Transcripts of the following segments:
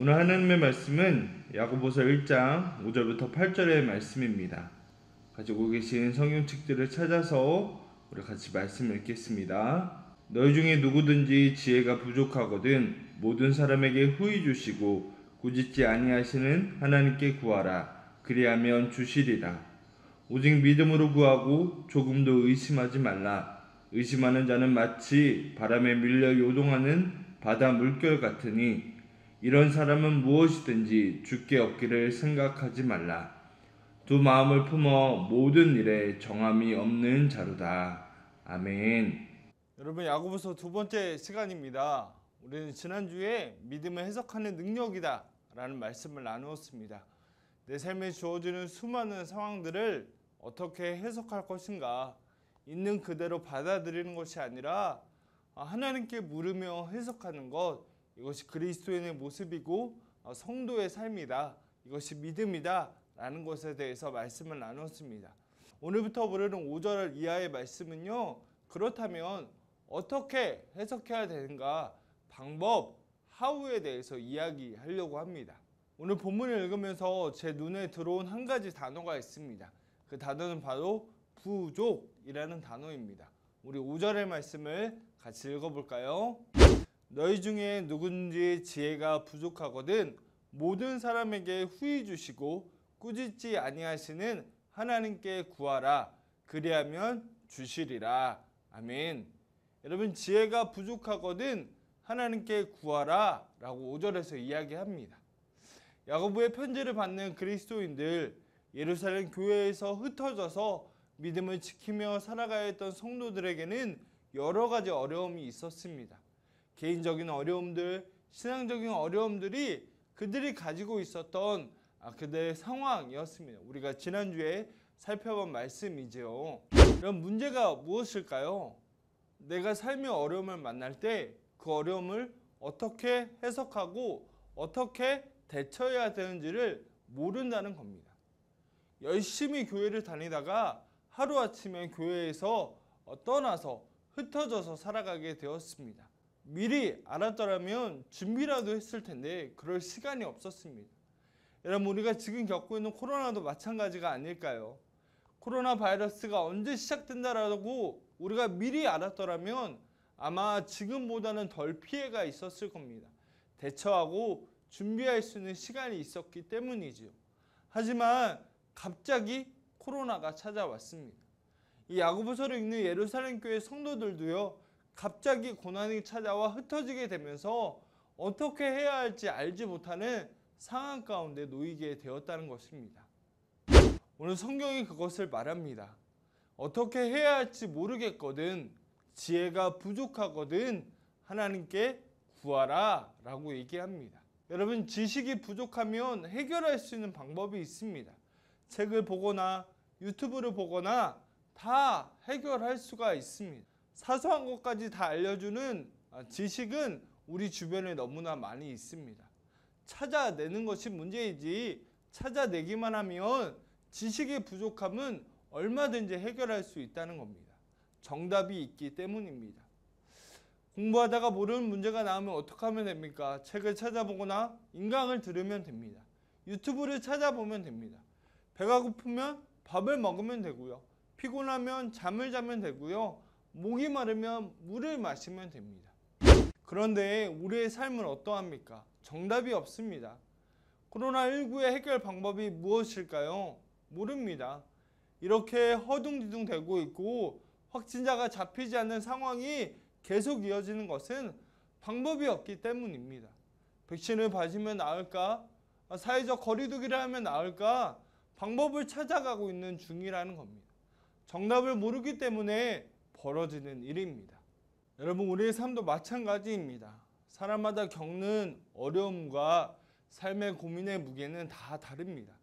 오늘 하나님의 말씀은 야고보서 1장 5절부터 8절의 말씀입니다. 가지고 계신 성경책들을 찾아서 우리 같이 말씀을 읽겠습니다. 너희 중에 누구든지 지혜가 부족하거든 모든 사람에게 후히 주시고 꾸짖지 아니하시는 하나님께 구하라. 그리하면 주시리라. 오직 믿음으로 구하고 조금도 의심하지 말라. 의심하는 자는 마치 바람에 밀려 요동하는 바다 물결 같으니 이런 사람은 무엇이든지 주께 얻기를 생각하지 말라. 두 마음을 품어 모든 일에 정함이 없는 자로다. 아멘. 여러분, 야고보서 두 번째 시간입니다. 우리는 지난주에 믿음을 해석하는 능력이다 라는 말씀을 나누었습니다. 내 삶에 주어지는 수많은 상황들을 어떻게 해석할 것인가, 있는 그대로 받아들이는 것이 아니라 하나님께 물으며 해석하는 것, 이것이 그리스도인의 모습이고 성도의 삶이다, 이것이 믿음이다 라는 것에 대해서 말씀을 나눴습니다. 오늘부터 부르는 5절 이하의 말씀은요, 그렇다면 어떻게 해석해야 되는가, 방법, 하우에 대해서 이야기하려고 합니다. 오늘 본문을 읽으면서 제 눈에 들어온 한 가지 단어가 있습니다. 그 단어는 바로 부족이라는 단어입니다. 우리 5절의 말씀을 같이 읽어볼까요? 너희 중에 누군지 지혜가 부족하거든 모든 사람에게 후히 주시고 꾸짖지 아니하시는 하나님께 구하라. 그리하면 주시리라. 아멘. 여러분, 지혜가 부족하거든 하나님께 구하라 라고 5절에서 이야기합니다. 야고보의 편지를 받는 그리스도인들, 예루살렘 교회에서 흩어져서 믿음을 지키며 살아가야 했던 성도들에게는 여러 가지 어려움이 있었습니다. 개인적인 어려움들, 신앙적인 어려움들이 그들이 가지고 있었던 그들의 상황이었습니다. 우리가 지난주에 살펴본 말씀이죠. 그럼 문제가 무엇일까요? 내가 삶의 어려움을 만날 때 그 어려움을 어떻게 해석하고 어떻게 대처해야 되는지를 모른다는 겁니다. 열심히 교회를 다니다가 하루아침에 교회에서 떠나서 흩어져서 살아가게 되었습니다. 미리 알았더라면 준비라도 했을 텐데 그럴 시간이 없었습니다. 여러분, 우리가 지금 겪고 있는 코로나도 마찬가지가 아닐까요? 코로나 바이러스가 언제 시작된다라고 우리가 미리 알았더라면 아마 지금보다는 덜 피해가 있었을 겁니다. 대처하고 준비할 수 있는 시간이 있었기 때문이지요. 하지만 갑자기 코로나가 찾아왔습니다. 이 야고보서를 읽는 예루살렘 교회 성도들도요, 갑자기 고난이 찾아와 흩어지게 되면서 어떻게 해야 할지 알지 못하는 상황 가운데 놓이게 되었다는 것입니다. 오늘 성경이 그것을 말합니다. 어떻게 해야 할지 모르겠거든, 지혜가 부족하거든 하나님께 구하라 라고 얘기합니다. 여러분, 지식이 부족하면 해결할 수 있는 방법이 있습니다. 책을 보거나 유튜브를 보거나 다 해결할 수가 있습니다. 사소한 것까지 다 알려주는 지식은 우리 주변에 너무나 많이 있습니다. 찾아내는 것이 문제이지 찾아내기만 하면 지식의 부족함은 얼마든지 해결할 수 있다는 겁니다. 정답이 있기 때문입니다. 공부하다가 모르는 문제가 나오면 어떻게 하면 됩니까? 책을 찾아보거나 인강을 들으면 됩니다. 유튜브를 찾아보면 됩니다. 배가 고프면 밥을 먹으면 되고요. 피곤하면 잠을 자면 되고요. 목이 마르면 물을 마시면 됩니다. 그런데 우리의 삶은 어떠합니까? 정답이 없습니다. 코로나19의 해결 방법이 무엇일까요? 모릅니다. 이렇게 허둥지둥 되고 있고 확진자가 잡히지 않는 상황이 계속 이어지는 것은 방법이 없기 때문입니다. 백신을 맞으면 나을까? 사회적 거리두기를 하면 나을까? 방법을 찾아가고 있는 중이라는 겁니다. 정답을 모르기 때문에 벌어지는 일입니다. 여러분, 우리의 삶도 마찬가지입니다. 사람마다 겪는 어려움과 삶의 고민의 무게는 다 다릅니다.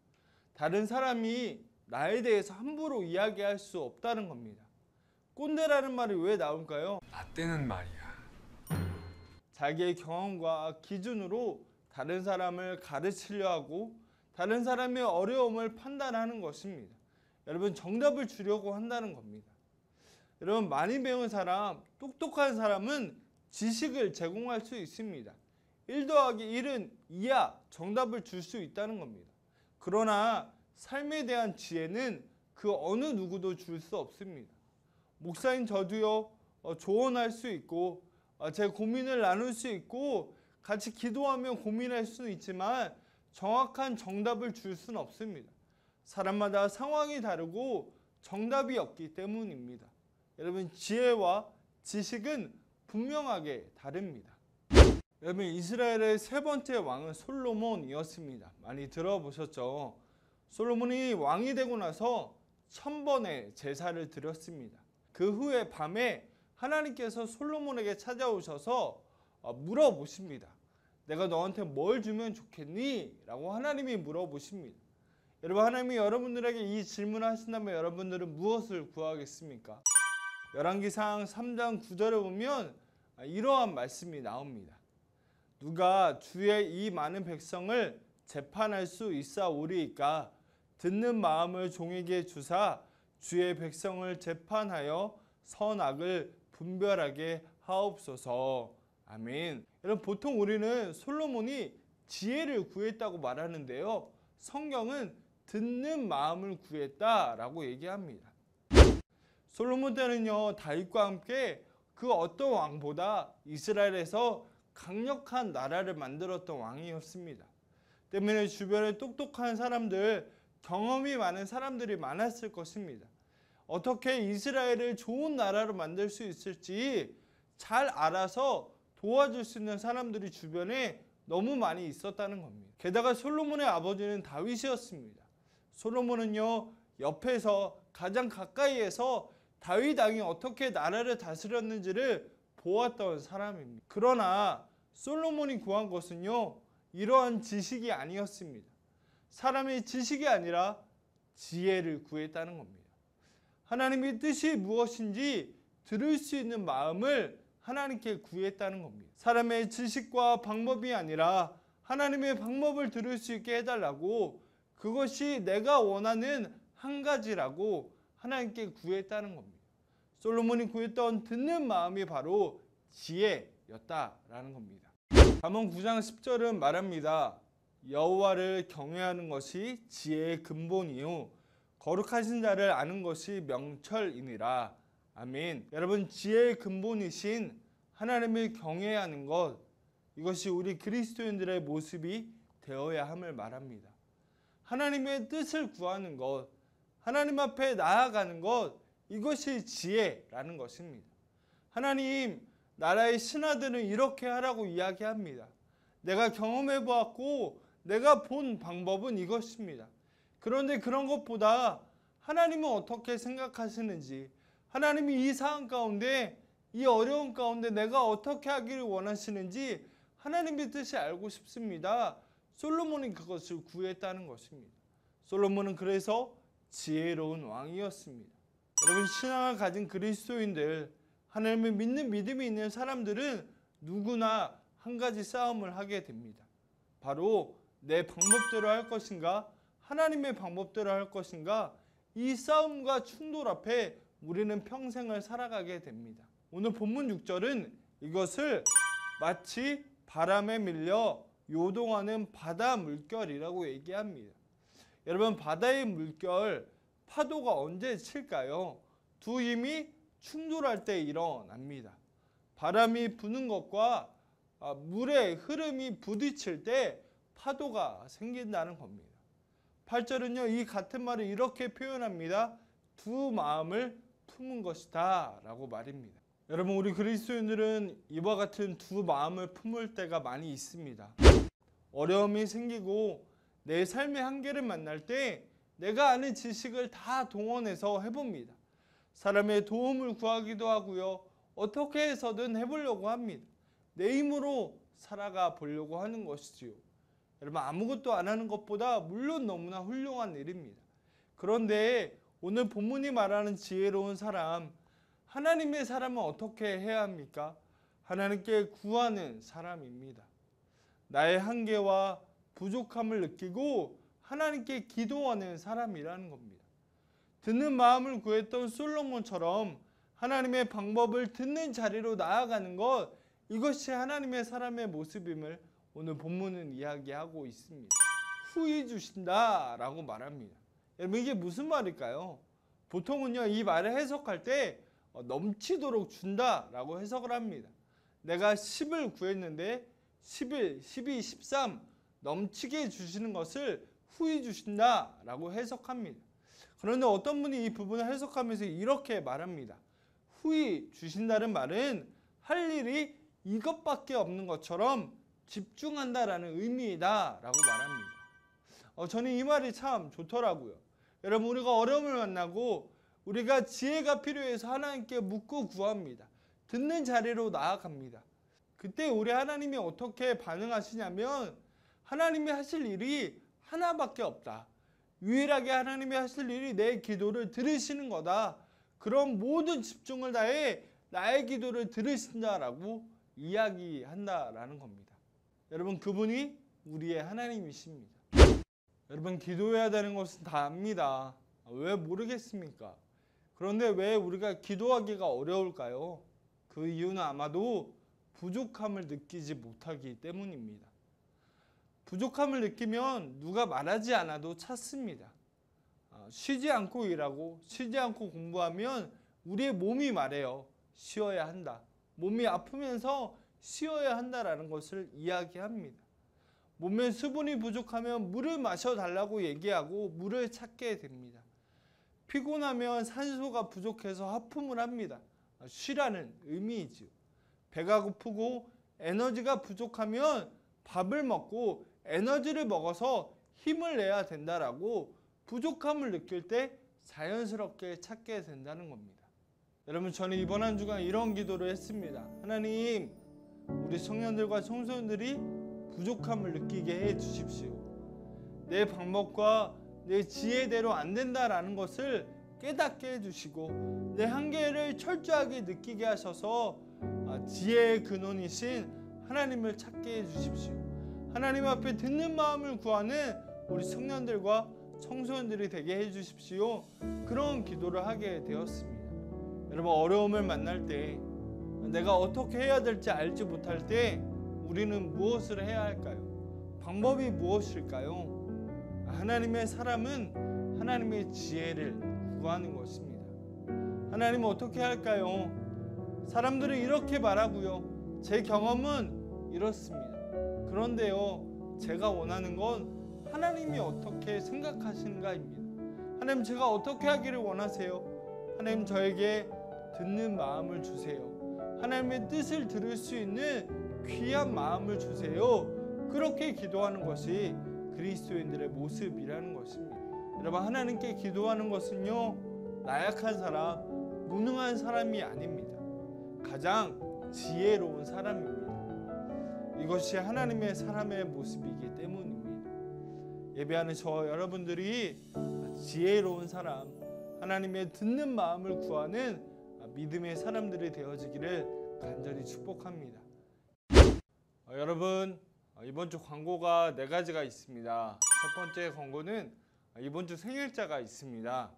다른 사람이 나에 대해서 함부로 이야기할 수 없다는 겁니다. 꼰대라는 말이 왜 나올까요? 나 때는 말이야. 자기의 경험과 기준으로 다른 사람을 가르치려 하고 다른 사람의 어려움을 판단하는 것입니다. 여러분, 정답을 주려고 한다는 겁니다. 여러분, 많이 배운 사람, 똑똑한 사람은 지식을 제공할 수 있습니다. 1 더하기 1은 2야 정답을 줄 수 있다는 겁니다. 그러나 삶에 대한 지혜는 그 어느 누구도 줄 수 없습니다. 목사인 저도요, 조언할 수 있고 제 고민을 나눌 수 있고 같이 기도하며 고민할 수는 있지만 정확한 정답을 줄 수는 없습니다. 사람마다 상황이 다르고 정답이 없기 때문입니다. 여러분, 지혜와 지식은 분명하게 다릅니다. 여러분, 이스라엘의 세 번째 왕은 솔로몬이었습니다. 많이 들어보셨죠? 솔로몬이 왕이 되고 나서 1000번의 제사를 드렸습니다. 그 후에 밤에 하나님께서 솔로몬에게 찾아오셔서 물어보십니다. 내가 너한테 뭘 주면 좋겠니? 라고 하나님이 물어보십니다. 여러분, 하나님이 여러분들에게 이 질문을 하신다면 여러분들은 무엇을 구하겠습니까? 열왕기상 3장 9절에 보면 이러한 말씀이 나옵니다. 누가 주의 이 많은 백성을 재판할 수 있사오리이까? 듣는 마음을 종에게 주사 주의 백성을 재판하여 선악을 분별하게 하옵소서. 아멘. 여러분, 보통 우리는 솔로몬이 지혜를 구했다고 말하는데요, 성경은 듣는 마음을 구했다라고 얘기합니다. 솔로몬 때는요, 다윗과 함께 그 어떤 왕보다 이스라엘에서 강력한 나라를 만들었던 왕이었습니다. 때문에 주변에 똑똑한 사람들, 경험이 많은 사람들이 많았을 것입니다. 어떻게 이스라엘을 좋은 나라로 만들 수 있을지 잘 알아서 도와줄 수 있는 사람들이 주변에 너무 많이 있었다는 겁니다. 게다가 솔로몬의 아버지는 다윗이었습니다. 솔로몬은요, 옆에서 가장 가까이에서 다윗 왕이 어떻게 나라를 다스렸는지를 보았던 사람입니다. 그러나 솔로몬이 구한 것은요, 이러한 지식이 아니었습니다. 사람의 지식이 아니라 지혜를 구했다는 겁니다. 하나님의 뜻이 무엇인지 들을 수 있는 마음을 하나님께 구했다는 겁니다. 사람의 지식과 방법이 아니라 하나님의 방법을 들을 수 있게 해달라고, 그것이 내가 원하는 한 가지라고 하나님께 구했다는 겁니다. 솔로몬이 구했던 듣는 마음이 바로 지혜였다라는 겁니다. 잠언 9장 10절은 말합니다. 여호와를 경외하는 것이 지혜의 근본이요 거룩하신 자를 아는 것이 명철이니라. 아멘. 여러분, 지혜의 근본이신 하나님을 경외하는 것, 이것이 우리 그리스도인들의 모습이 되어야 함을 말합니다. 하나님의 뜻을 구하는 것, 하나님 앞에 나아가는 것, 이것이 지혜라는 것입니다. 하나님, 나라의 신하들은 이렇게 하라고 이야기합니다. 내가 경험해 보았고 내가 본 방법은 이것입니다. 그런데 그런 것보다 하나님은 어떻게 생각하시는지, 하나님이 이 상황 가운데, 이 어려운 가운데 내가 어떻게 하기를 원하시는지 하나님의 뜻이 알고 싶습니다. 솔로몬이 그것을 구했다는 것입니다. 솔로몬은 그래서 지혜로운 왕이었습니다. 여러분, 신앙을 가진 그리스도인들, 하나님을 믿는 믿음이 있는 사람들은 누구나 한 가지 싸움을 하게 됩니다. 바로 내 방법대로 할 것인가, 하나님의 방법대로 할 것인가, 이 싸움과 충돌 앞에 우리는 평생을 살아가게 됩니다. 오늘 본문 6절은 이것을 마치 바람에 밀려 요동하는 바다 물결이라고 얘기합니다. 여러분, 바다의 물결, 파도가 언제 칠까요? 두 힘이 충돌할 때 일어납니다. 바람이 부는 것과 물의 흐름이 부딪힐 때 파도가 생긴다는 겁니다. 8절은요, 이 같은 말을 이렇게 표현합니다. 두 마음을 품은 것이다 라고 말입니다. 여러분, 우리 그리스도인들은 이와 같은 두 마음을 품을 때가 많이 있습니다. 어려움이 생기고 내 삶의 한계를 만날 때 내가 아는 지식을 다 동원해서 해봅니다. 사람의 도움을 구하기도 하고요, 어떻게 해서든 해보려고 합니다. 내 힘으로 살아가 보려고 하는 것이지요. 여러분, 아무것도 안 하는 것보다 물론 너무나 훌륭한 일입니다. 그런데 오늘 본문이 말하는 지혜로운 사람, 하나님의 사람은 어떻게 해야 합니까? 하나님께 구하는 사람입니다. 나의 한계와 부족함을 느끼고 하나님께 기도하는 사람이라는 겁니다. 듣는 마음을 구했던 솔로몬처럼 하나님의 방법을 듣는 자리로 나아가는 것, 이것이 하나님의 사람의 모습임을 오늘 본문은 이야기하고 있습니다. 후히 주신다 라고 말합니다. 여러분 이게 무슨 말일까요? 보통은요 이 말을 해석할 때 넘치도록 준다 라고 해석을 합니다. 내가 10을 구했는데 11, 12, 13 넘치게 주시는 것을 후히 주신다 라고 해석합니다. 그런데 어떤 분이 이 부분을 해석하면서 이렇게 말합니다. 후히 주신다는 말은 할 일이 이것밖에 없는 것처럼 집중한다라는 의미이다 라고 말합니다. 저는 이 말이 참 좋더라고요. 여러분 우리가 어려움을 만나고 우리가 지혜가 필요해서 하나님께 묻고 구합니다. 듣는 자리로 나아갑니다. 그때 우리 하나님이 어떻게 반응하시냐면 하나님이 하실 일이 하나밖에 없다. 유일하게 하나님이 하실 일이 내 기도를 들으시는 거다. 그런 모든 집중을 다해 나의 기도를 들으신다라고 이야기한다라는 겁니다. 여러분 그분이 우리의 하나님이십니다. 여러분 기도해야 되는 것은 다 압니다. 왜 모르겠습니까? 그런데 왜 우리가 기도하기가 어려울까요? 그 이유는 아마도 부족함을 느끼지 못하기 때문입니다. 부족함을 느끼면 누가 말하지 않아도 찾습니다. 쉬지 않고 일하고 쉬지 않고 공부하면 우리의 몸이 말해요. 쉬어야 한다. 몸이 아프면서 쉬어야 한다라는 것을 이야기합니다. 몸에 수분이 부족하면 물을 마셔달라고 얘기하고 물을 찾게 됩니다. 피곤하면 산소가 부족해서 하품을 합니다. 쉬라는 의미이지요. 배가 고프고 에너지가 부족하면 밥을 먹고 에너지를 먹어서 힘을 내야 된다라고 부족함을 느낄 때 자연스럽게 찾게 된다는 겁니다. 여러분 저는 이번 한 주간 이런 기도를 했습니다. 하나님 우리 청년들과 청소년들이 부족함을 느끼게 해 주십시오. 내 방법과 내 지혜대로 안 된다라는 것을 깨닫게 해주시고 내 한계를 철저하게 느끼게 하셔서 지혜의 근원이신 하나님을 찾게 해주십시오. 하나님 앞에 듣는 마음을 구하는 우리 청년들과 청소년들이 되게 해주십시오. 그런 기도를 하게 되었습니다. 여러분 어려움을 만날 때 내가 어떻게 해야 될지 알지 못할 때 우리는 무엇을 해야 할까요? 방법이 무엇일까요? 하나님의 사람은 하나님의 지혜를 구하는 것입니다. 하나님은 어떻게 할까요? 사람들은 이렇게 말하고요. 제 경험은 이렇습니다. 그런데요, 제가 원하는 건 하나님이 어떻게 생각하시는가입니다. 하나님 제가 어떻게 하기를 원하세요? 하나님 저에게 듣는 마음을 주세요. 하나님의 뜻을 들을 수 있는 귀한 마음을 주세요. 그렇게 기도하는 것이 그리스도인들의 모습이라는 것입니다. 여러분 하나님께 기도하는 것은요 나약한 사람, 무능한 사람이 아닙니다. 가장 지혜로운 사람입니다. 이것이 하나님의 사람의 모습이기 때문입니다. 예배하는 저 여러분들이 지혜로운 사람, 하나님의 듣는 마음을 구하는 믿음의 사람들이 되어지기를 간절히 축복합니다. 여러분 이번 주 광고가 4가지가 있습니다. 첫 번째 광고는 이번 주 생일자가 있습니다.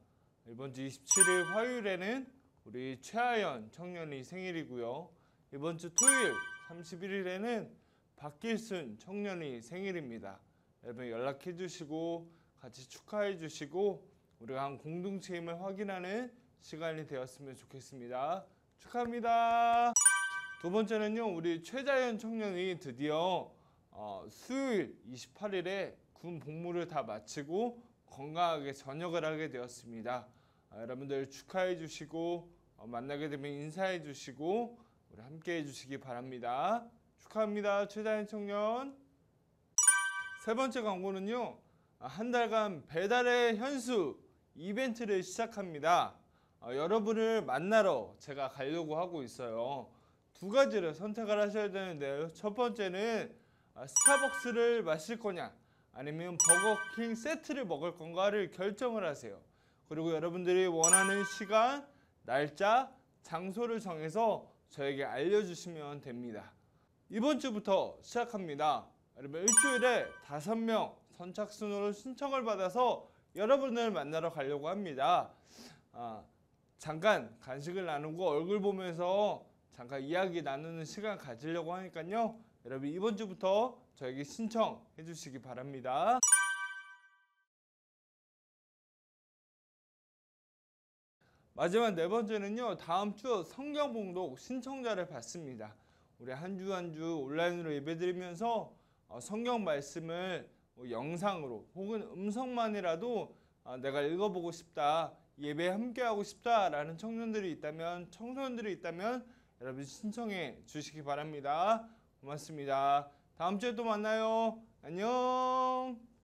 이번 주 27일 화요일에는 우리 최하연 청년이 생일이고요. 이번 주 토요일 31일에는 박길순 청년이 생일입니다. 여러분 연락해 주시고 같이 축하해 주시고 우리가 한 공동체임을 확인하는 시간이 되었으면 좋겠습니다. 축하합니다. 두 번째는요, 우리 최자연 청년이 드디어 수요일 28일에 군 복무를 다 마치고 건강하게 전역을 하게 되었습니다. 여러분들 축하해 주시고 만나게 되면 인사해 주시고 우리 함께 해 주시기 바랍니다. 축하합니다. 최자연 청년. 세 번째 광고는요, 한 달간 배달의 현수 이벤트를 시작합니다. 여러분을 만나러 제가 가려고 하고 있어요. 2가지를 선택을 하셔야 되는데요. 첫 번째는 스타벅스를 마실 거냐 아니면 버거킹 세트를 먹을 건가를 결정을 하세요. 그리고 여러분들이 원하는 시간, 날짜, 장소를 정해서 저에게 알려주시면 됩니다. 이번 주부터 시작합니다. 여러분 일주일에 5명 선착순으로 신청을 받아서 여러분을 만나러 가려고 합니다. 잠깐 간식을 나누고 얼굴 보면서 잠깐 이야기 나누는 시간 가지려고 하니까요. 여러분 이번 주부터 저에게 신청해 주시기 바랍니다. 마지막 네 번째는요. 다음 주 성경 봉독 신청자를 받습니다. 우리 한 주 한 주 온라인으로 예배드리면서 성경 말씀을 영상으로 혹은 음성만이라도 내가 읽어보고 싶다, 예배에 함께하고 싶다라는 청년들이 있다면, 청소년들이 있다면 여러분 신청해 주시기 바랍니다. 고맙습니다. 다음 주에 또 만나요. 안녕.